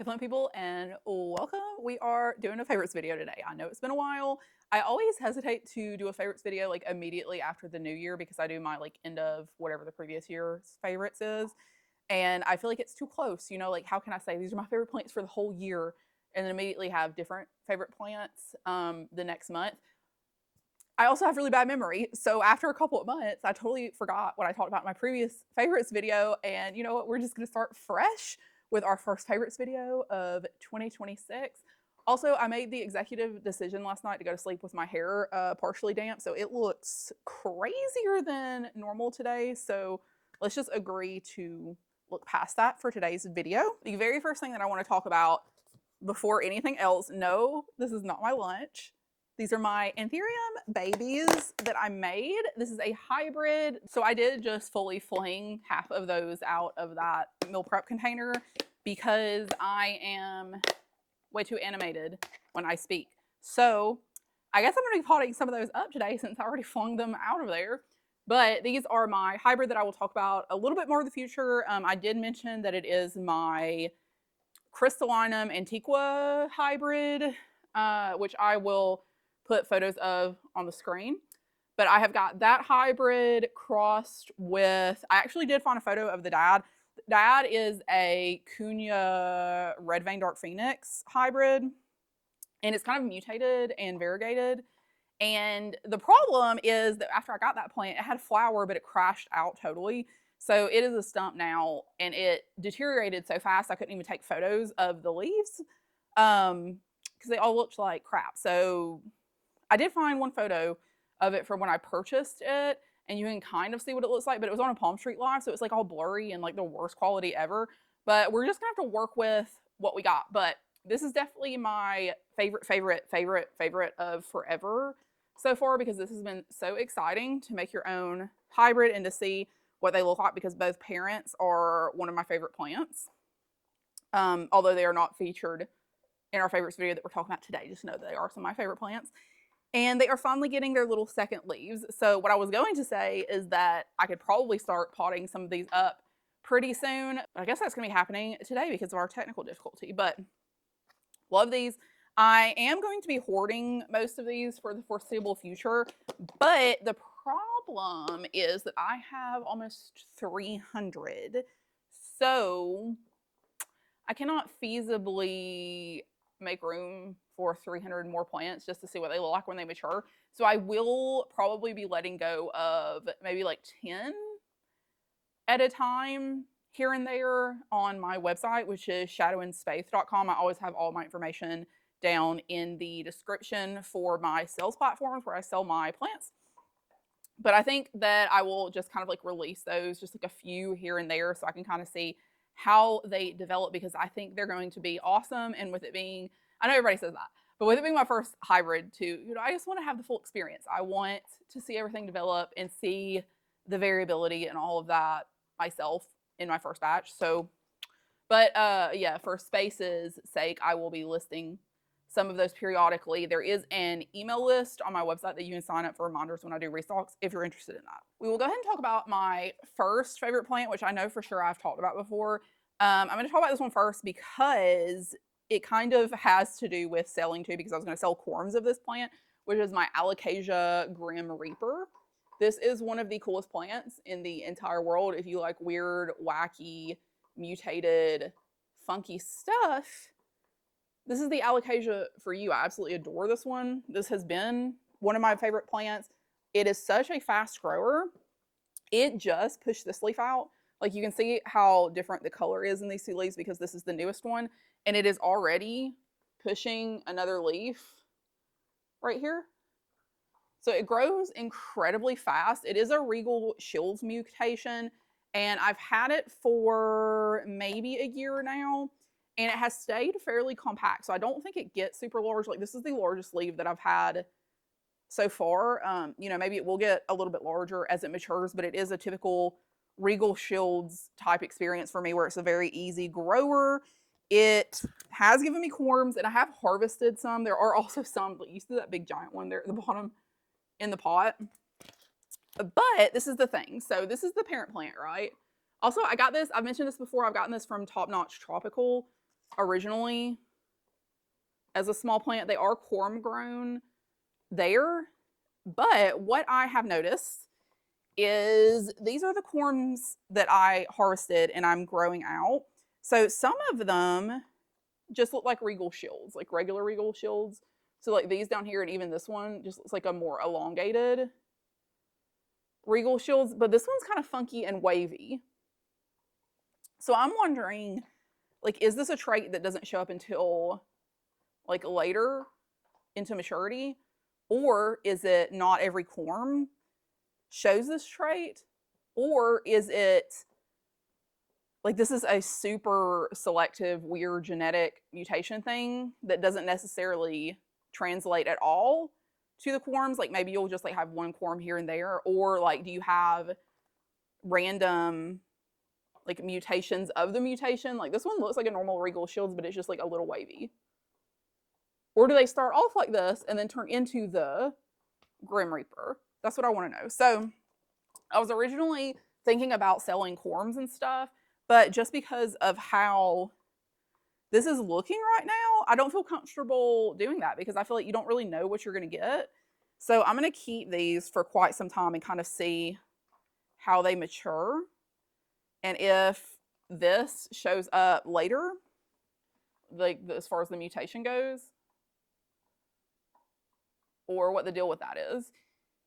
plant people, and welcome. We are doing a favorites video today. I know it's been a while. I always hesitate to do a favorites video like immediately after the new year because I do my like end of whatever the previous year's favorites is. And I feel like it's too close, you know, like how can I say these are my favorite plants for the whole year and then immediately have different favorite plants the next month. I also have really bad memory. So after a couple of months, I totally forgot what I talked about in my previous favorites video. And you know what? We're just going to start fresh with our first favorites video of 2026. Also, I made the executive decision last night to go to sleep with my hair partially damp. So it looks crazier than normal today. So let's just agree to look past that for today's video. The very first thing that I want to talk about before anything else, no, this is not my lunch. These are my Anthurium babies that I made. This is a hybrid. So I did just fully fling half of those out of that meal prep container because I am way too animated when I speak. So I guess I'm gonna be potting some of those up today since I already flung them out of there. But these are my hybrid that I will talk about a little bit more in the future. I did mention that it is my Crystallinum antiqua hybrid, which I will put photos of on the screen. But I have got that hybrid crossed with, I actually did find a photo of the dad. The dad is a Cunha red vein dark phoenix hybrid, and it's kind of mutated and variegated. And the problem is that after I got that plant, it had flower, but it crashed out totally. So it is a stump now, and it deteriorated so fast I couldn't even take photos of the leaves because they all looked like crap. So I did find one photo of it from when I purchased it, and you can kind of see what it looks like, but it was on a Palm Street Live, so it's like all blurry and like the worst quality ever. But we're just gonna have to work with what we got. But this is definitely my favorite of forever so far because this has been so exciting to make your own hybrid and to see what they look like because both parents are one of my favorite plants. Although they are not featured in our favorites video that we're talking about today, just know that they are some of my favorite plants. And they are finally getting their little second leaves. So what I was going to say is that I could probably start potting some of these up pretty soon. But I guess that's going to be happening today because of our technical difficulty. But love these. I am going to be hoarding most of these for the foreseeable future. But the problem is that I have almost 300. So I cannot feasibly make room for 300 more plants just to see what they look like when they mature. So I will probably be letting go of maybe like 10 at a time here and there on my website, which is shadowindspace.com. I always have all my information down in the description for my sales platforms where I sell my plants. But I think that I will just kind of like release those, just like a few here and there so I can kind of see how they develop because I think they're going to be awesome. And with it being, I know everybody says that, but with it being my first hybrid too, you know, I just want to have the full experience. I want to see everything develop and see the variability and all of that myself in my first batch. So, but yeah, for space's sake, I will be listing some of those periodically. There is an email list on my website that you can sign up for reminders when I do restocks if you're interested in that. We will go ahead and talk about my first favorite plant, which I know for sure I've talked about before. I'm going to talk about this one first because it kind of has to do with selling too, because I was going to sell corms of this plant, which is my Alocasia Grim Reaper. This is one of the coolest plants in the entire world. If you like weird, wacky, mutated, funky stuff, this is the Alocasia for you. I absolutely adore this one. This has been one of my favorite plants. It is such a fast grower. It just pushed this leaf out. Like you can see how different the color is in these two leaves because this is the newest one. And it is already pushing another leaf right here. So it grows incredibly fast. It is a Regal Shields mutation. And I've had it for maybe a year now. And it has stayed fairly compact. So I don't think it gets super large. Like this is the largest leaf that I've had so far. You know, maybe it will get a little bit larger as it matures, but it is a typical Regal Shields type experience for me where it's a very easy grower. It has given me corms and I have harvested some. There are also some, like you see that big giant one there at the bottom in the pot. But this is the thing. So this is the parent plant, right? Also, I got this, I've mentioned this before, I've gotten this from Top Notch Tropical. originally as a small plant. They are corm grown there, but what I have noticed is these are the corms that I harvested and I'm growing out. So some of them just look like regal shields, like regular regal shields. So like these down here and even this one just looks like a more elongated regal shields, but this one's kind of funky and wavy. So I'm wondering, like, is this a trait that doesn't show up until like later into maturity? Or is it not every corm shows this trait? Or is it like this is a super selective, weird genetic mutation thing that doesn't necessarily translate at all to the corms? Like maybe you'll just like have one corm here and there, or like do you have random like mutations of the mutation? Like this one looks like a normal regal shields, but it's just like a little wavy. Or do they start off like this and then turn into the Grim Reaper? That's what I want to know. So I was originally thinking about selling corms and stuff, but just because of how this is looking right now, I don't feel comfortable doing that because I feel like you don't really know what you're going to get. So I'm going to keep these for quite some time and kind of see how they mature. And if this shows up later, like as far as the mutation goes, or what the deal with that is.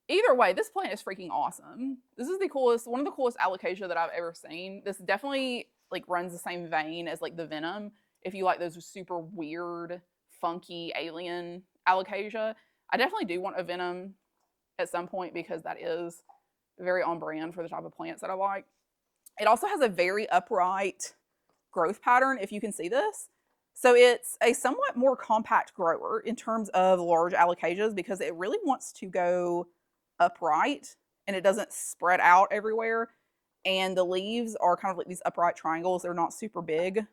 Either way, this plant is freaking awesome. This is the coolest, one of the coolest Alocasia that I've ever seen. This definitely like runs the same vein as like the Venom. If you like those super weird, funky alien Alocasia, I definitely do want a Venom at some point because that is very on brand for the type of plants that I like. It also has a very upright growth pattern, if you can see this. So it's a somewhat more compact grower in terms of large Alocasias because it really wants to go upright and it doesn't spread out everywhere. And the leaves are kind of like these upright triangles. They're not super big.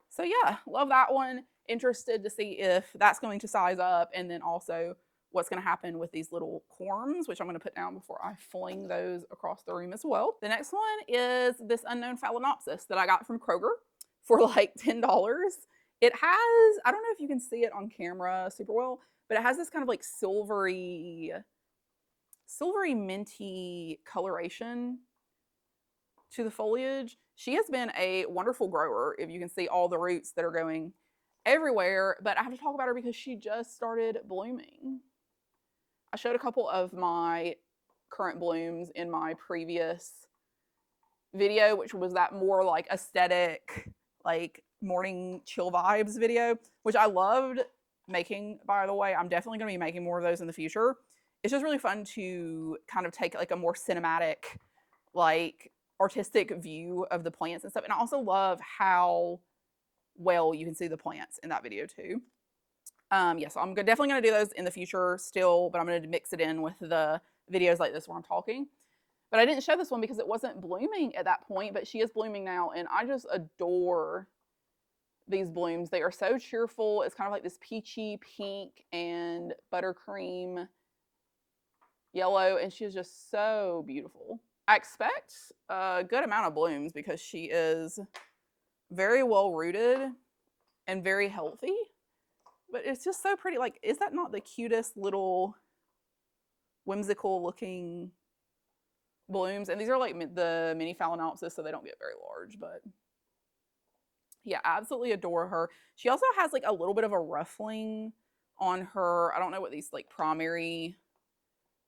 So yeah, love that one. Interested to see if that's going to size up, and then also what's going to happen with these little corms, which I'm going to put down before I fling those across the room as well. The next one is this unknown phalaenopsis that I got from Kroger for like $10. It has, I don't know if you can see it on camera super well, but it has this kind of like silvery minty coloration to the foliage. She has been a wonderful grower, if you can see all the roots that are going everywhere, but I have to talk about her because she just started blooming. I showed a couple of my current blooms in my previous video, which was that more like aesthetic, like morning chill vibes video, which I loved making, by the way. I'm definitely going to be making more of those in the future. It's just really fun to kind of take like a more cinematic, like artistic view of the plants and stuff. And I also love how well you can see the plants in that video too. Yeah, so I'm definitely going to do those in the future still, but I'm going to mix it in with the videos like this where I'm talking. But I didn't show this one because it wasn't blooming at that point, but she is blooming now, and I just adore these blooms. They are so cheerful. It's kind of like this peachy pink and buttercream yellow, and she is just so beautiful. I expect a good amount of blooms because she is very well rooted and very healthy. But it's just so pretty. Like, is that not the cutest little whimsical looking blooms? And these are like the mini phalaenopsis, so they don't get very large. But yeah, I absolutely adore her. She also has like a little bit of a ruffling on her. I don't know what these like primary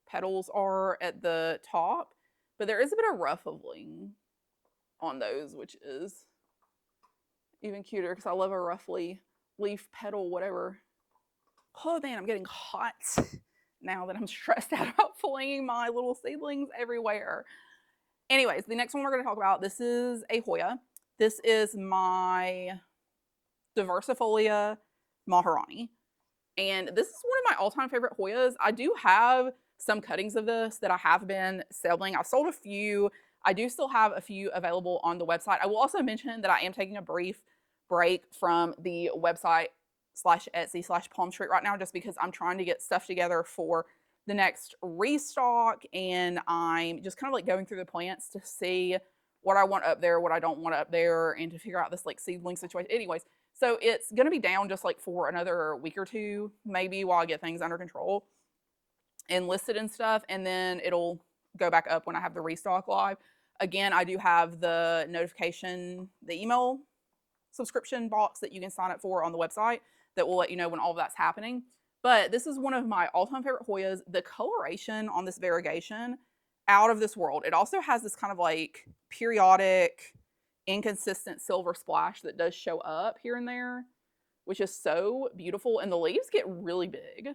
petals are at the top, but there is a bit of ruffling on those, which is even cuter because I love a ruffly leaf petal, whatever. Oh man, I'm getting hot now that I'm stressed out about flinging my little seedlings everywhere. Anyways, the next one we're going to talk about, this is a Hoya. This is my Diversifolia Maharani. And this is one of my all-time favorite Hoyas. I do have some cuttings of this that I have been selling. I've sold a few. I do still have a few available on the website. I will also mention that I am taking a brief break from the website /Etsy/Palm Street right now just because I'm trying to get stuff together for the next restock, and I'm just kind of like going through the plants to see what I want up there, what I don't want up there, and to figure out this like seedling situation. Anyways, so it's going to be down just like for another week or two, maybe while I get things under control and listed and stuff. And then it'll go back up when I have the restock live. Again, I do have the notification, the email subscription box that you can sign up for on the website that will let you know when all of that's happening. But this is one of my all-time favorite Hoyas. The coloration on this variegation, out of this world. It also has this kind of like periodic, inconsistent silver splash that does show up here and there, which is so beautiful. And the leaves get really big.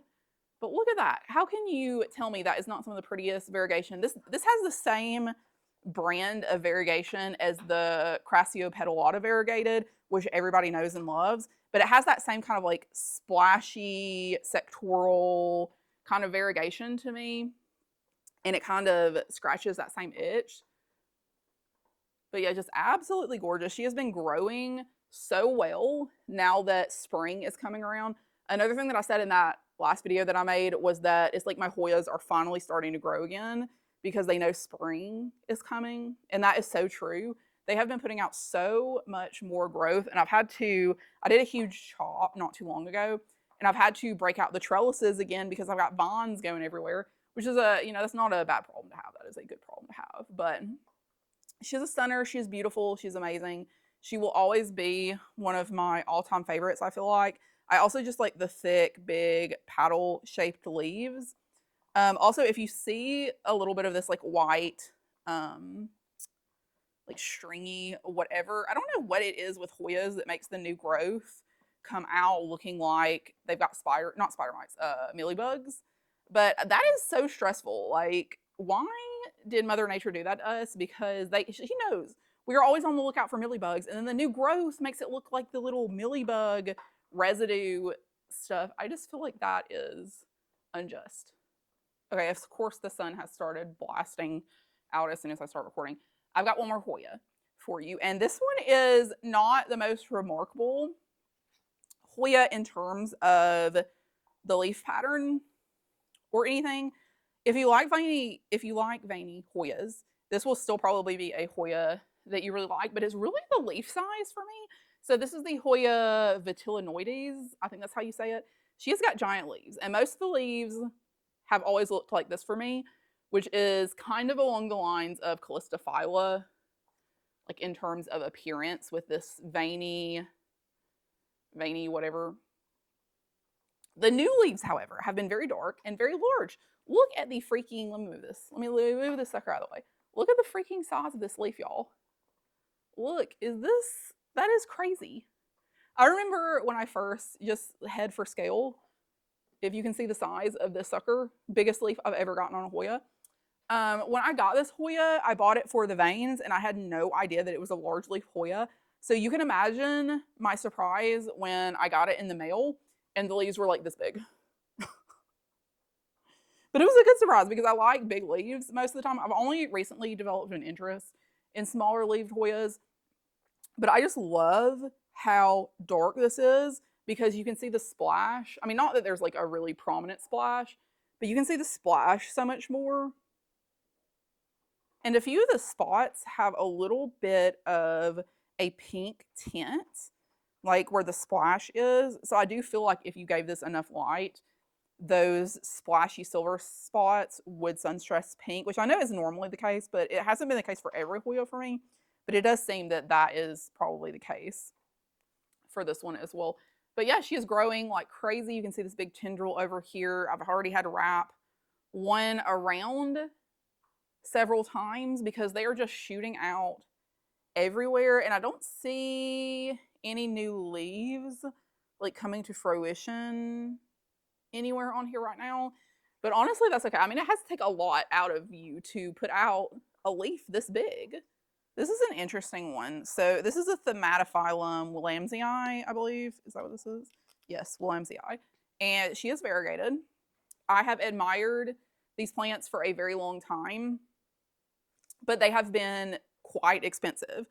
But look at that. How can you tell me that is not some of the prettiest variegation? This has the same brand of variegation as the Crassiopetalotta variegated, which everybody knows and loves. But it has that same kind of like splashy, sectoral kind of variegation to me. And it kind of scratches that same itch. But yeah, just absolutely gorgeous. She has been growing so well now that spring is coming around. Another thing that I said in that last video that I made was that it's like my Hoyas are finally starting to grow again because they know spring is coming. And that is so true. They have been putting out so much more growth. And I did a huge chop not too long ago. And I've had to break out the trellises again because I've got vines going everywhere, which is that's not a bad problem to have. That is a good problem to have. But she's a stunner. She's beautiful. She's amazing. She will always be one of my all-time favorites, I feel like. I also just like the thick, big, paddle-shaped leaves. Also, if you see a little bit of this like white, like stringy whatever, I don't know what it is with Hoyas that makes the new growth come out looking like they've got not spider mites, mealybugs. But that is so stressful. Like, why did Mother Nature do that to us? Because she knows we are always on the lookout for mealybugs, and then the new growth makes it look like the little mealybug residue stuff. I just feel like that is unjust. Okay, of course the sun has started blasting out as soon as I start recording. I've got one more Hoya for you, and this one is not the most remarkable Hoya in terms of the leaf pattern or anything. If you like veiny Hoyas, this will still probably be a Hoya that you really like, but it's really the leaf size for me. So this is the Hoya vitellinoides. I think that's how you say it. She has got giant leaves, and most of the leaves have always looked like this for me, which is kind of along the lines of Callistophylla, like in terms of appearance with this veiny whatever. The new leaves, however, have been very dark and very large. Look at the freaking, let me move this. Let me move this sucker out of the way. Look at the freaking size of this leaf, y'all. Look, that is crazy. I remember when I first, just head for scale, if you can see the size of this sucker, biggest leaf I've ever gotten on a Hoya. When I got this Hoya, I bought it for the veins, and I had no idea that it was a large leaf Hoya. So you can imagine my surprise when I got it in the mail, and the leaves were like this big. But it was a good surprise because I like big leaves most of the time. I've only recently developed an interest in smaller leaved Hoyas, but I just love how dark this is because you can see the splash. I mean, not that there's like a really prominent splash, but you can see the splash so much more. And a few of the spots have a little bit of a pink tint, like where the splash is. So I do feel like if you gave this enough light, those splashy silver spots would sunstress pink, which I know is normally the case, but it hasn't been the case for every Hoya for me. But it does seem that that is probably the case for this one as well. But yeah, she is growing like crazy. You can see this big tendril over here. I've already had to wrap one around several times because they are just shooting out everywhere. And I don't see any new leaves like coming to fruition anywhere on here right now. But honestly, that's okay. I mean, it has to take a lot out of you to put out a leaf this big. This is an interesting one. So this is a Thaumatophyllum wamzi, I believe. Is that what this is? Yes, wamzi. And she is variegated. I have admired these plants for a very long time, but they have been quite expensive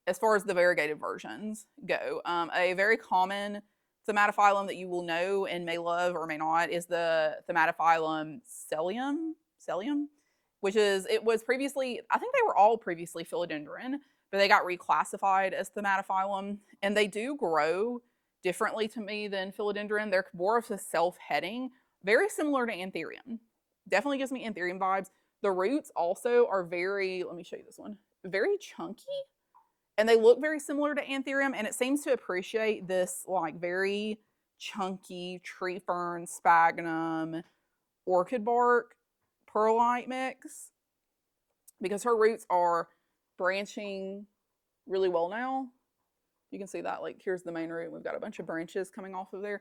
as far as the variegated versions go. A very common Thaumatophyllum that you will know and may love or may not is the Thaumatophyllum Celium. which is, it was previously, I think they were all previously philodendron, but they got reclassified as Thaumatophyllum, and they do grow differently to me than philodendron. They're more of a self-heading, very similar to Anthurium. Definitely gives me Anthurium vibes. The roots also are very, let me show you this one, very chunky, and they look very similar to Anthurium, and it seems to appreciate this like very chunky tree fern, sphagnum, orchid bark, perlite mix, because her roots are branching really well now. You can see that, like, here's the main root. We've got a bunch of branches coming off of there.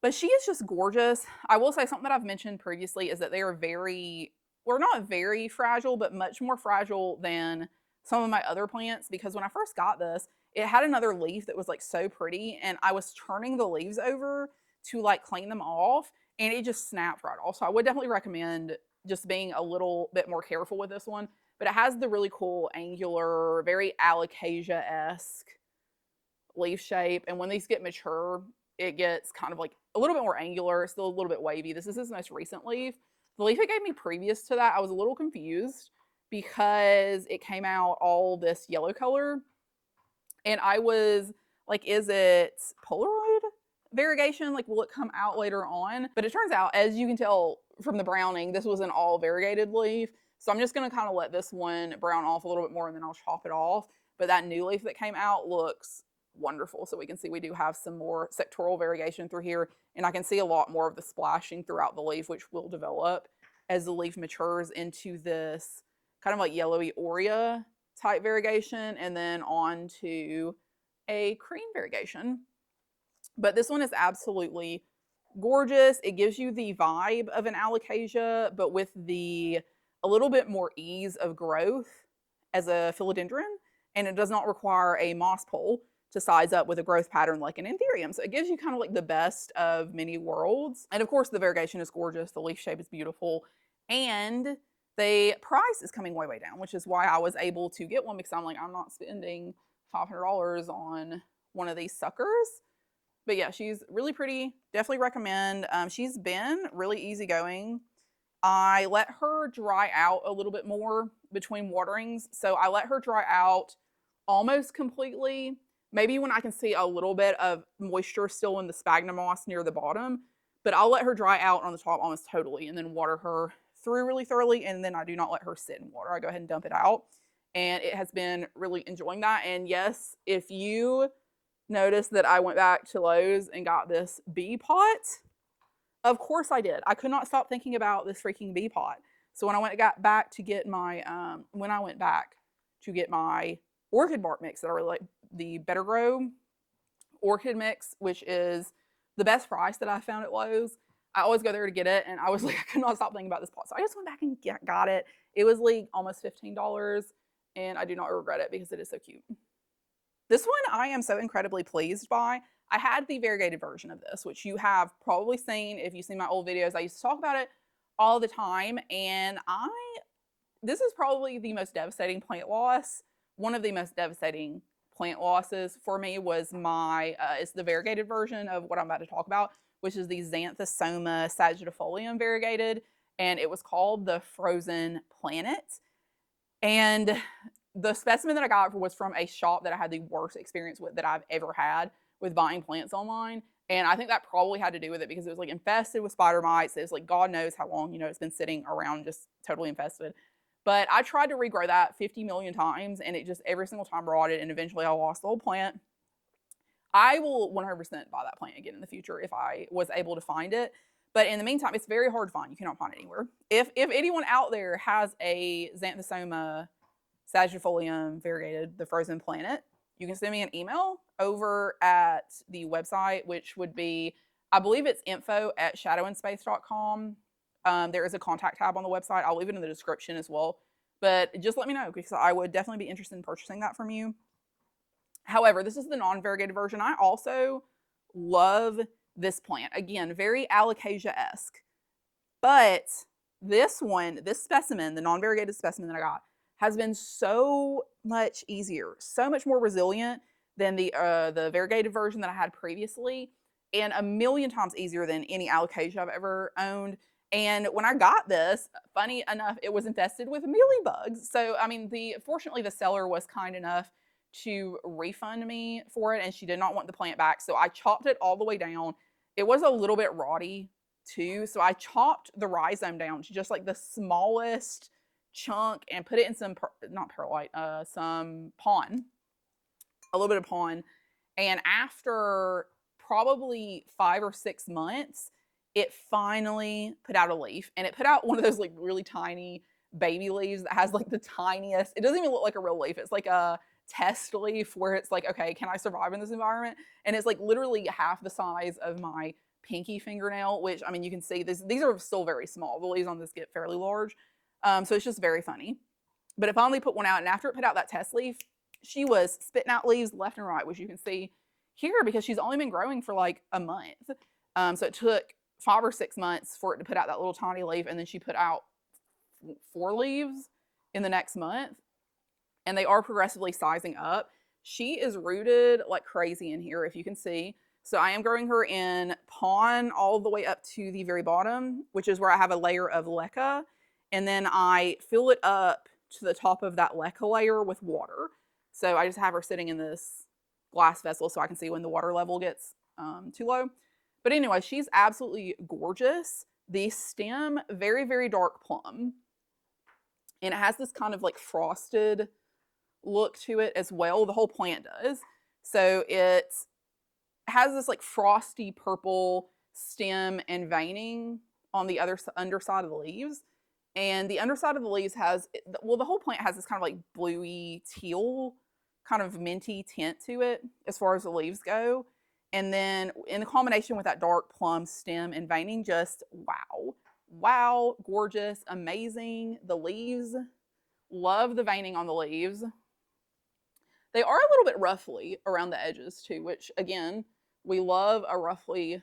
But she is just gorgeous. I will say something that I've mentioned previously is that they are very, well, not very fragile, but much more fragile than some of my other plants, because when I first got this, it had another leaf that was like so pretty, and I was turning the leaves over to like clean them off, and it just snapped right off. So I would definitely recommend just being a little bit more careful with this one. But it has the really cool angular, very Alocasia-esque leaf shape, and when these get mature, it gets kind of like a little bit more angular, still a little bit wavy. This is his most recent leaf. The leaf it gave me previous to that, I was a little confused because it came out all this yellow color, and I was like, is it Polaroid variegation? Like, will it come out later on? But it turns out, as you can tell from the browning, this was an all variegated leaf. So I'm just gonna kind of let this one brown off a little bit more, and then I'll chop it off. But that new leaf that came out looks wonderful. So we can see we do have some more sectoral variegation through here, and I can see a lot more of the splashing throughout the leaf, which will develop as the leaf matures into this kind of like yellowy aurea type variegation, and then on to a cream variegation. But this one is absolutely gorgeous. It gives you the vibe of an Alocasia, but with a little bit more ease of growth as a philodendron, and it does not require a moss pole to size up with a growth pattern like an Anthurium. So it gives you kind of like the best of many worlds. And of course, the variegation is gorgeous. The leaf shape is beautiful. And the price is coming way, way down, which is why I was able to get one, because I'm like, I'm not spending $500 on one of these suckers. But yeah, she's really pretty. Definitely recommend. She's been really easygoing. I let her dry out a little bit more between waterings. So I let her dry out almost completely. Maybe when I can see a little bit of moisture still in the sphagnum moss near the bottom, but I'll let her dry out on the top almost totally, and then water her through really thoroughly, and then I do not let her sit in water. I go ahead and dump it out, and it has been really enjoying that. And yes, if you notice that I went back to Lowe's and got this bee pot, of course I did. I could not stop thinking about this freaking bee pot. So when I went back to get my orchid bark mix that I really like, the Better Grow orchid mix, which is the best price that I found at Lowe's. I always go there to get it, and I was like, I could not stop thinking about this pot. So I just went back and got it. It was like almost $15, and I do not regret it because it is so cute. This one I am so incredibly pleased by. I had the variegated version of this, which you have probably seen if you've seen my old videos. I used to talk about it all the time, and this is probably the most devastating plant loss. One of the most devastating plant losses for me was it's the variegated version of what I'm about to talk about, which is the Xanthosoma Sagittifolium variegated, and it was called the Frozen Planet. And the specimen that I got was from a shop that I had the worst experience with that I've ever had with buying plants online. And I think that probably had to do with it because it was like infested with spider mites. It was like God knows how long, it's been sitting around just totally infested. But I tried to regrow that 50 million times, and it just every single time rotted, and eventually I lost the whole plant. I will 100% buy that plant again in the future if I was able to find it. But in the meantime, it's very hard to find. You cannot find it anywhere. If anyone out there has a Xanthosoma Sagittifolium variegated, the Frozen Planet, you can send me an email over at the website, which would be, I believe it's info@shadowindspace.com. There is a contact tab on the website. I'll leave it in the description as well. But just let me know, because I would definitely be interested in purchasing that from you. However, this is the non-variegated version. I also love this plant. Again, very Alocasia-esque. But this one, this specimen, the non-variegated specimen that I got, has been so much easier, so much more resilient than the variegated version that I had previously, and a million times easier than any Alocasia I've ever owned. And when I got this, funny enough, it was infested with mealybugs. So, I mean, fortunately, the seller was kind enough to refund me for it, and she did not want the plant back. So I chopped it all the way down. It was a little bit rotty too. So I chopped the rhizome down to just like the smallest chunk and put it in some, not perlite, some pon, a little bit of pon. And after probably 5 or 6 months, it finally put out a leaf, and it put out one of those like really tiny baby leaves that has like the tiniest, it doesn't even look like a real leaf. It's like a test leaf where it's like, okay, can I survive in this environment? And it's like literally half the size of my pinky fingernail, which, I mean, you can see these are still very small. The leaves on this get fairly large. So it's just very funny. But it finally put one out, and after it put out that test leaf, she was spitting out leaves left and right, which you can see here because she's only been growing for like a month. So it took 5 or 6 months for it to put out that little tiny leaf, and then she put out 4 leaves in the next month, and they are progressively sizing up. She is rooted like crazy in here, if you can see. So I am growing her in pon all the way up to the very bottom, which is where I have a layer of leca, and then I fill it up to the top of that leca layer with water. So I just have her sitting in this glass vessel so I can see when the water level gets too low. But anyway, she's absolutely gorgeous. The stem, very, very dark plum. And it has this kind of like frosted look to it as well. The whole plant does. So it has this like frosty purple stem and veining on the underside of the leaves. And the underside of the leaves has, well, the whole plant has this kind of like bluey teal, kind of minty tint to it as far as the leaves go. And then in the combination with that dark plum stem and veining, just wow. Wow, gorgeous, amazing. The leaves, love the veining on the leaves. They are a little bit ruffly around the edges too, which again, we love a ruffly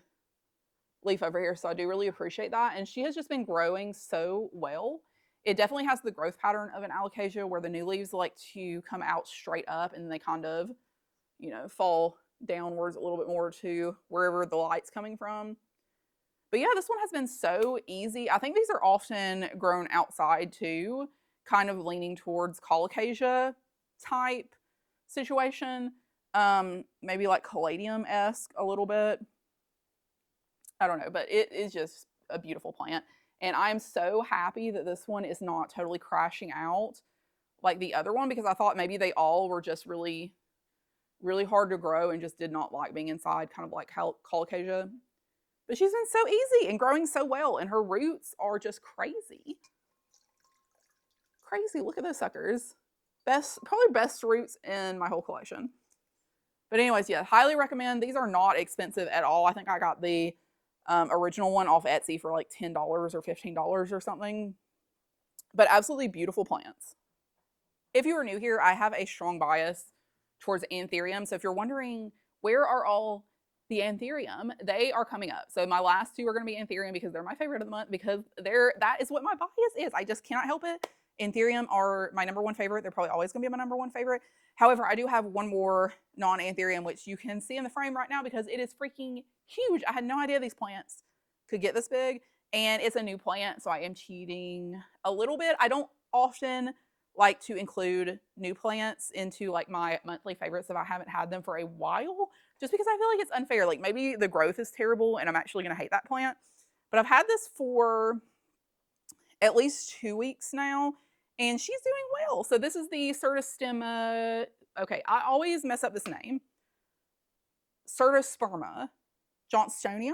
leaf over here, so I do really appreciate that. And she has just been growing so well. It definitely has the growth pattern of an alocasia where the new leaves like to come out straight up and they kind of, you know, fall downwards a little bit more to wherever the light's coming from. But yeah, this one has been so easy. I think these are often grown outside too, kind of leaning towards colocasia type situation. Maybe like caladium-esque a little bit. I don't know, but it is just a beautiful plant. And I'm so happy that this one is not totally crashing out like the other one, because I thought maybe they all were just really, really hard to grow and just did not like being inside, kind of like colocasia. But she's been so easy and growing so well, and her roots are just crazy. Crazy, look at those suckers. Probably best roots in my whole collection. But anyways, yeah, highly recommend. These are not expensive at all. I think I got the original one off Etsy for like $10 or $15 or something. But absolutely beautiful plants. If you are new here, I have a strong bias towards Anthurium. So if you're wondering where are all the Anthurium, they are coming up. So my last 2 are going to be Anthurium because they're my favorite of the month, because that is what my bias is. I just cannot help it. Anthurium are my number 1 favorite. They're probably always going to be my number 1 favorite. However, I do have one more non-Anthurium, which you can see in the frame right now because it is freaking huge. I had no idea these plants could get this big, and it's a new plant, so I am cheating a little bit. I don't often like to include new plants into like my monthly favorites if I haven't had them for a while, just because I feel like it's unfair. Like maybe the growth is terrible and I'm actually going to hate that plant. But I've had this for at least 2 weeks now, and she's doing well. So this is the Cyrtosperma. Okay, I always mess up this name. Cyrtosperma johnstonii.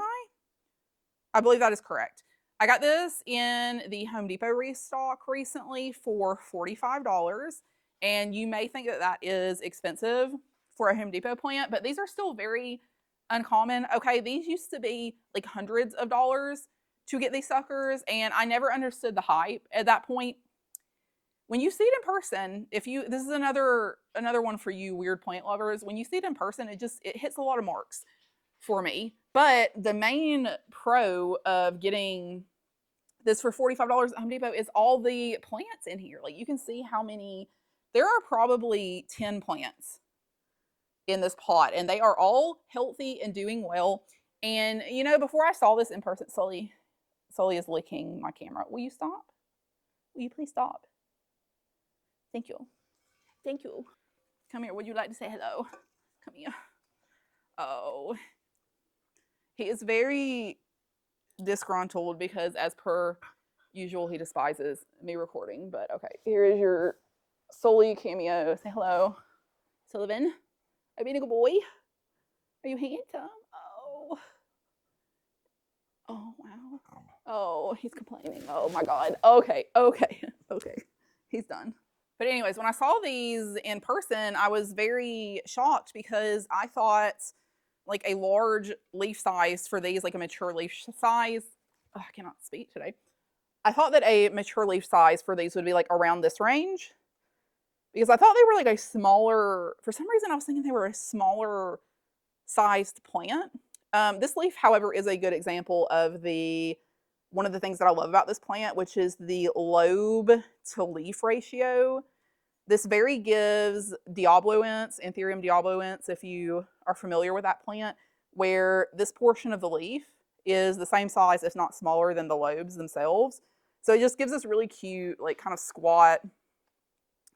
I believe that is correct. I got this in the Home Depot restock recently for $45. And you may think that that is expensive for a Home Depot plant, but these are still very uncommon. Okay, these used to be like hundreds of dollars to get these suckers, and I never understood the hype at that point. When you see it in person, this is another one for you weird plant lovers. When you see it in person, it hits a lot of marks for me. But the main pro of getting this for $45 at Home Depot is all the plants in here. Like you can see how many, there are probably 10 plants in this pot, and they are all healthy and doing well. And you know, before I saw this in person, Sully, Sully is licking my camera. Will you stop? Will you please stop? Thank you. Thank you. Come here. Would you like to say hello? Come here. Oh. He is very disgruntled because, as per usual, he despises me recording. But okay, here is your Sully cameo. Say hello. Sullivan, are you being a good boy? Are you handsome? Oh. Oh, wow. Oh, he's complaining. Oh, my God. Okay. He's done. But anyways, when I saw these in person, I was very shocked because I thought like a large leaf size for these, like a mature leaf size. Oh, I cannot speak today. I thought that a mature leaf size for these would be like around this range because I thought they were like a smaller, for some reason I was thinking they were a smaller sized plant. This leaf, however, is a good example of one of the things that I love about this plant, which is the lobe to leaf ratio. This very gives diabloense, Anthurium diabloense, if you are familiar with that plant, where this portion of the leaf is the same size, if not smaller, than the lobes themselves. So it just gives this really cute, like kind of squat,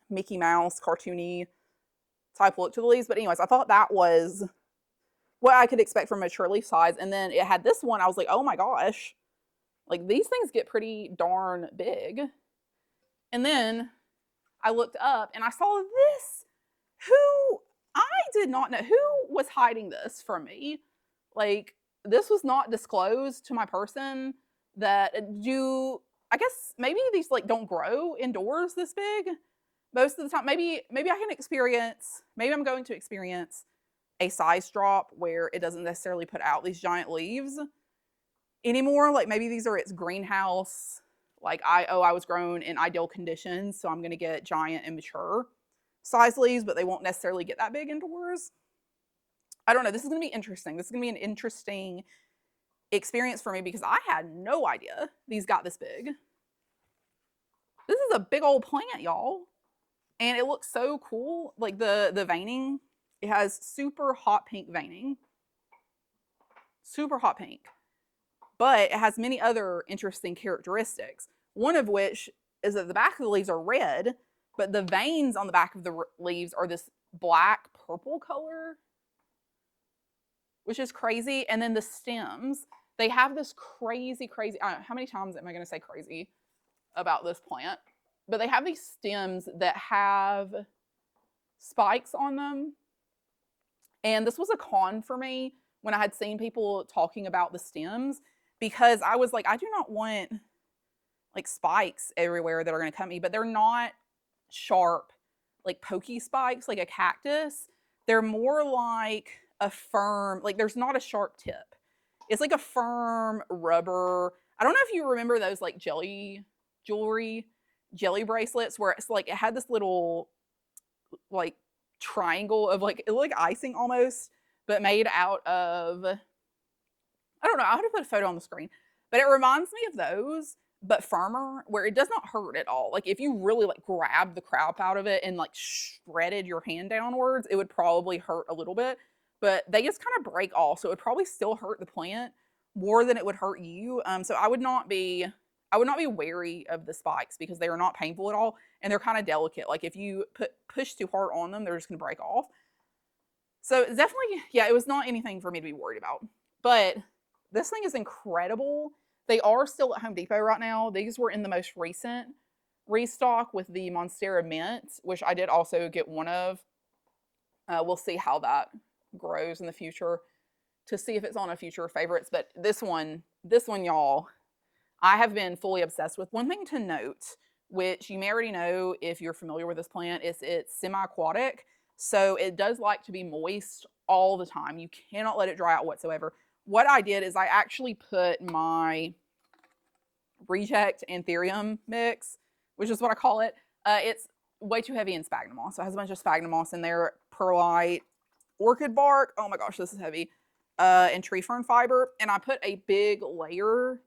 Mickey Mouse, cartoony type look to the leaves. But anyways, I thought that was what I could expect from mature leaf size. And then it had this one. I was like, oh my gosh, like these things get pretty darn big. And then I looked up and I saw this. I did not know who was hiding this from me. Like, this was not disclosed to my person. That I guess maybe these like don't grow indoors this big most of the time. Maybe I'm going to experience a size drop where it doesn't necessarily put out these giant leaves anymore. Like maybe these are its greenhouse. Like I was grown in ideal conditions, so I'm going to get giant and mature size leaves, but they won't necessarily get that big indoors. I don't know. This is going to be interesting. This is going to be an interesting experience for me because I had no idea these got this big. This is a big old plant, y'all. And it looks so cool. Like the veining, it has super hot pink veining. Super hot pink. But it has many other interesting characteristics. One of which is that the back of the leaves are red, but the veins on the back of the leaves are this black purple color, which is crazy. And then the stems, they have this crazy, how many times am I going to say crazy about this plant? But they have these stems that have spikes on them. And this was a con for me when I had seen people talking about the stems, because I was like, I do not want like spikes everywhere that are going to cut me, but they're not sharp, like pokey spikes, like a cactus. They're more like a firm, like there's not a sharp tip. It's like a firm rubber. I don't know if you remember those like jelly bracelets where it's like, it had this little like triangle of like, it looked like icing almost, but made out of, I don't know, I'll have to put a photo on the screen, but it reminds me of those, but firmer, where it does not hurt at all. Like if you really like grabbed the crap out of it and like shredded your hand downwards, it would probably hurt a little bit, but they just kind of break off. So it would probably still hurt the plant more than it would hurt you. So I would not be wary of the spikes because they are not painful at all. And they're kind of delicate. Like if you push too hard on them, they're just going to break off. So it's definitely, yeah, it was not anything for me to be worried about. But this thing is incredible. They are still at Home Depot right now. These were in the most recent restock with the Monstera Mint, which I did also get one of. We'll see how that grows in the future to see if it's on a future favorites. But this one, y'all, I have been fully obsessed with. One thing to note, which you may already know if you're familiar with this plant, is it's semi-aquatic. So it does like to be moist all the time. You cannot let it dry out whatsoever. What I did is I actually put my reject Anthurium mix, which is what I call it. It's way too heavy in sphagnum moss. So it has a bunch of sphagnum moss in there, perlite, orchid bark. Oh my gosh, this is heavy. And tree fern fiber. And I put a big layer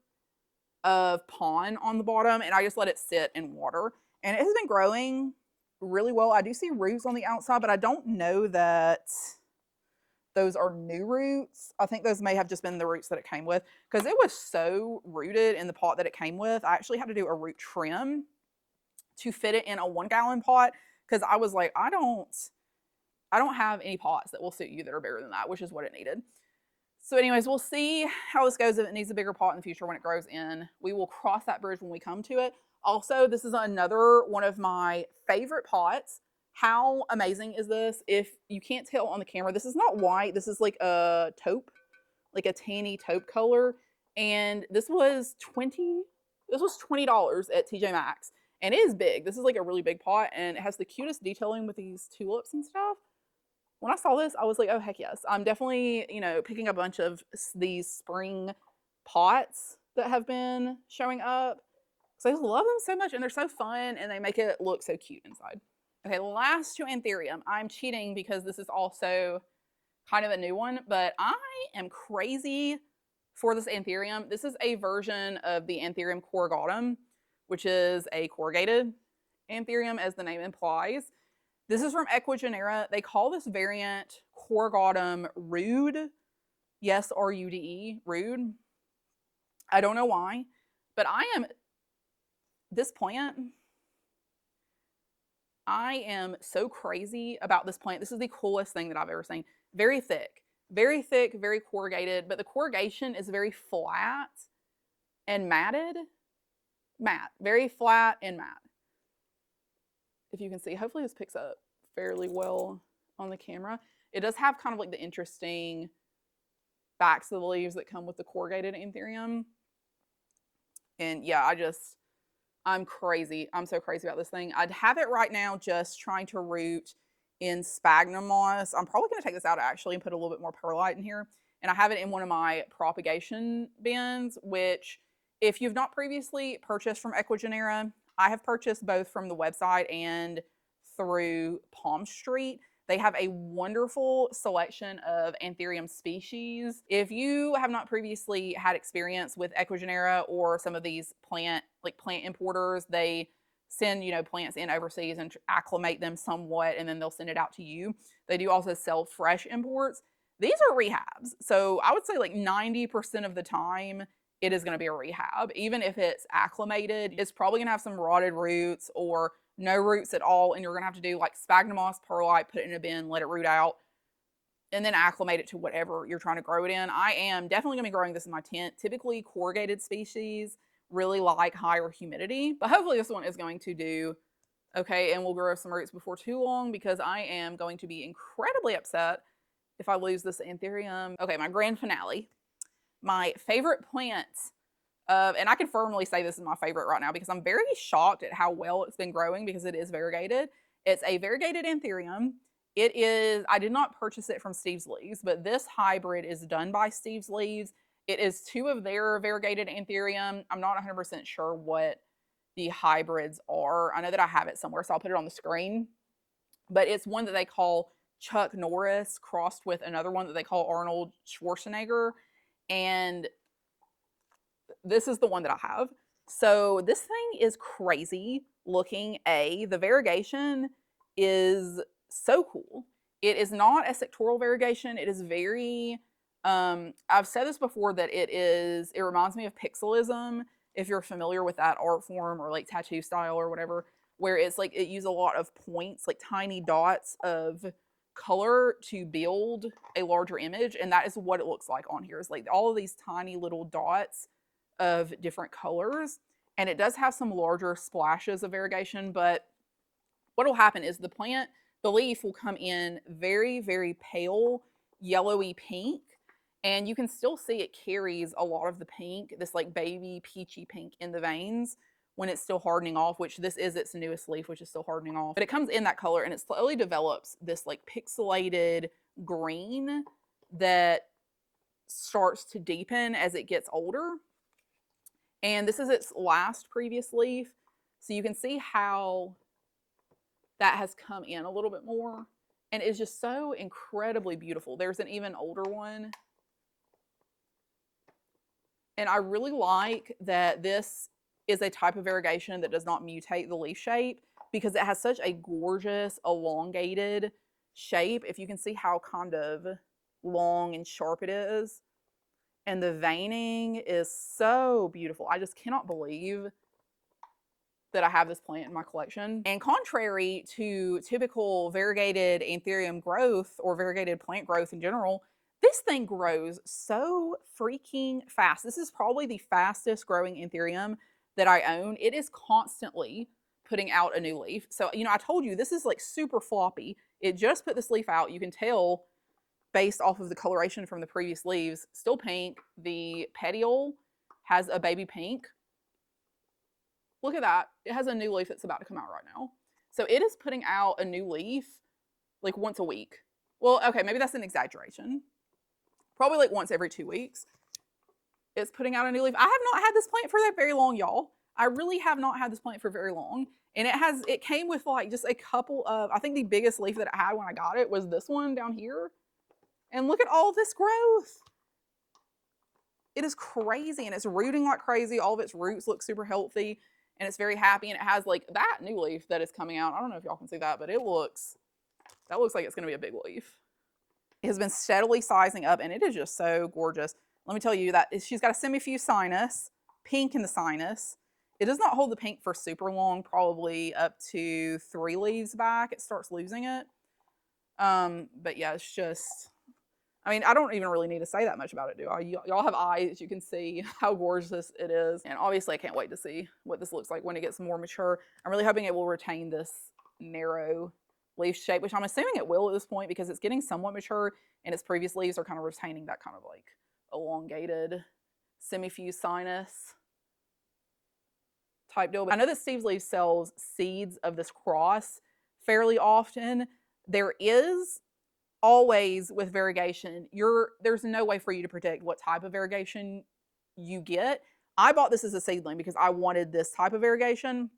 of pon on the bottom, and I just let it sit in water. And it has been growing really well. I do see roots on the outside, but I don't know that those are new roots. I think those may have just been the roots that it came with because it was so rooted in the pot that it came with. I actually had to do a root trim to fit it in a 1-gallon pot because I was like, I don't have any pots that will suit you that are bigger than that, which is what it needed. So anyways, we'll see how this goes. If it needs a bigger pot in the future when it grows in, we will cross that bridge when we come to it. Also, this is another one of my favorite pots. How amazing is this? If you can't tell on the camera, this is not white. This is like a taupe, like a tanny taupe color. And this was $20 at TJ Maxx. And it is big. This is like a really big pot, and it has the cutest detailing with these tulips and stuff. When I saw this, I was like, oh, heck yes. I'm definitely, picking a bunch of these spring pots that have been showing up. So I just love them so much, and they're so fun, and they make it look so cute inside. Okay, last to Anthurium. I'm cheating because this is also kind of a new one, but I am crazy for this Anthurium. This is a version of the Anthurium corrugatum, which is a corrugated Anthurium, as the name implies. This is from Equigenera. They call this variant corrugatum rude. Yes, R-U-D-E, rude. I don't know why, but this plant, I am so crazy about this plant. This is the coolest thing that I've ever seen. Very thick, very corrugated, but the corrugation is very flat and matted. Matte, very flat and matte. If you can see, hopefully this picks up fairly well on the camera. It does have kind of like the interesting backs of the leaves that come with the corrugated Anthurium. And yeah, I'm crazy. I'm so crazy about this thing. I'd have it right now just trying to root in sphagnum moss. I'm probably going to take this out actually and put a little bit more perlite in here. And I have it in one of my propagation bins, which if you've not previously purchased from Equigenera, I have purchased both from the website and through Palm Street. They have a wonderful selection of Anthurium species. If you have not previously had experience with Equigenera or some of these plant importers, they send, plants in overseas and acclimate them somewhat, and then they'll send it out to you. They do also sell fresh imports. These are rehabs. So I would say like 90% of the time, it is going to be a rehab. Even if it's acclimated, it's probably going to have some rotted roots or no roots at all, and you're going to have to do like sphagnum moss, perlite, put it in a bin, let it root out, and then acclimate it to whatever you're trying to grow it in. I am definitely going to be growing this in my tent. Typically, corrugated species really like higher humidity, but hopefully this one is going to do okay, and we'll grow some roots before too long because I am going to be incredibly upset if I lose this Anthurium. Okay, my grand finale. My favorite plant, and I can firmly say this is my favorite right now because I'm very shocked at how well it's been growing because it is variegated. It's a variegated Anthurium. It is, I did not purchase it from Steve's Leaves, but this hybrid is done by Steve's Leaves. It is 2 of their variegated Anthurium. I'm not 100% sure what the hybrids are. I know that I have it somewhere, so I'll put it on the screen. But it's one that they call Chuck Norris crossed with another one that they call Arnold Schwarzenegger. And this is the one that I have. So this thing is crazy looking. The variegation is so cool. It is not a sectoral variegation. It is very, I've said this before that it reminds me of pixelism, if you're familiar with that art form or like tattoo style or whatever, where it's like it uses a lot of points, like tiny dots of color to build a larger image, and that is what it looks like on here. It's like all of these tiny little dots of different colors, and it does have some larger splashes of variegation, but what will happen is the leaf will come in very pale yellowy pink, and you can still see it carries a lot of the pink, this like baby peachy pink in the veins when it's still hardening off, which this is its newest leaf, which is still hardening off. But it comes in that color and it slowly develops this like pixelated green that starts to deepen as it gets older. And this is its last previous leaf. So you can see how that has come in a little bit more. And it's just so incredibly beautiful. There's an even older one. And I really like that this is a type of variegation that does not mutate the leaf shape because it has such a gorgeous elongated shape. If you can see how kind of long and sharp it is. And the veining is so beautiful. I just cannot believe that I have this plant in my collection. And contrary to typical variegated Anthurium growth or variegated plant growth in general, this thing grows so freaking fast. This is probably the fastest growing Anthurium that I own. It is constantly putting out a new leaf. So, you know, I told you this is like super floppy. It just put this leaf out. You can tell based off of the coloration from the previous leaves, still pink. The petiole has a baby pink. Look at that. It has a new leaf that's about to come out right now. So it is putting out a new leaf like once a week. Well, okay, maybe that's an exaggeration. Probably like once every 2 weeks. It's putting out a new leaf. I have not had this plant for that very long, y'all. I really have not had this plant for very long. And it came with like just a couple of, I think the biggest leaf that it had when I got it was this one down here. And look at all this growth. It is crazy, and it's rooting like crazy. All of its roots look super healthy, and it's very happy. And it has like that new leaf that is coming out. I don't know if y'all can see that, but that looks like it's going to be a big leaf. It has been steadily sizing up, and it is just so gorgeous. Let me tell you that she's got a semifused sinus, pink in the sinus. It does not hold the pink for super long, probably up to 3 leaves back. It starts losing it. But yeah, it's just, I mean, I don't even really need to say that much about it, do I? Y'all have eyes. You can see how gorgeous it is. And obviously, I can't wait to see what this looks like when it gets more mature. I'm really hoping it will retain this narrow leaf shape, which I'm assuming it will at this point because it's getting somewhat mature and its previous leaves are kind of retaining that kind of like elongated semifused sinus type deal. But I know that Steve's Leaf sells seeds of this cross fairly often. There is always with variegation, there's no way for you to predict what type of variegation you get. I bought this as a seedling because I wanted this type of variegation,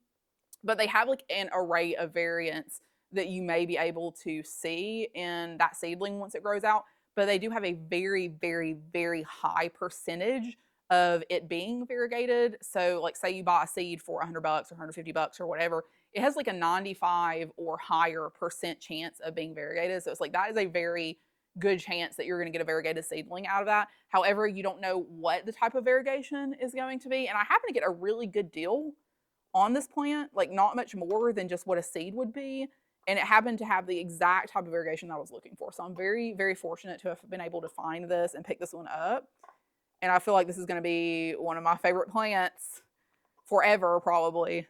but they have like an array of variants that you may be able to see in that seedling once it grows out. But they do have a very, very, very high percentage of it being variegated. So like say you buy a seed for $100 or $150 or whatever, it has like a 95 or higher % chance of being variegated. So it's like that is a very good chance that you're going to get a variegated seedling out of that. However, you don't know what the type of variegation is going to be. And I happen to get a really good deal on this plant, like not much more than just what a seed would be. And it happened to have the exact type of variegation that I was looking for. So I'm very, very fortunate to have been able to find this and pick this one up. And I feel like this is going to be one of my favorite plants forever, probably.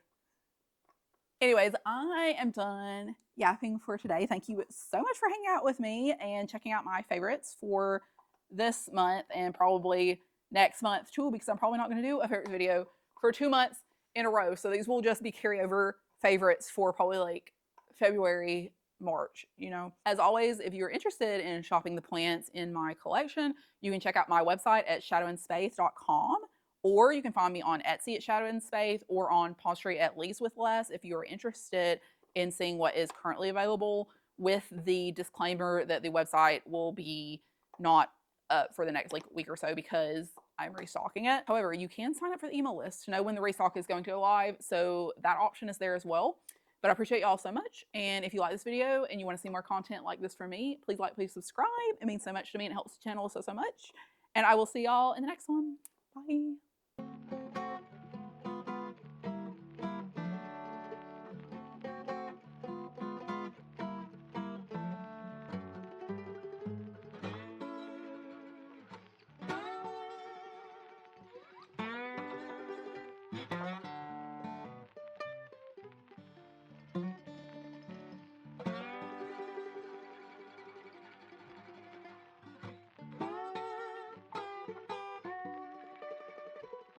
Anyways, I am done yapping for today. Thank you so much for hanging out with me and checking out my favorites for this month and probably next month too, because I'm probably not going to do a favorites video for 2 months in a row. So these will just be carryover favorites for probably like February, March, you know. As always, if you're interested in shopping the plants in my collection, you can check out my website at shadowandspace.com, or you can find me on Etsy at Shadow and Space or on Pawn Street at Least with Less if you're interested in seeing what is currently available, with the disclaimer that the website will be not up for the next like week or so because I'm restocking it. However, you can sign up for the email list to know when the restock is going to go live, so that option is there as well. But I appreciate y'all so much, and if you like this video and you want to see more content like this from me, please like, please subscribe. It means so much to me and it helps the channel so much. And I will see y'all in the next one. Bye.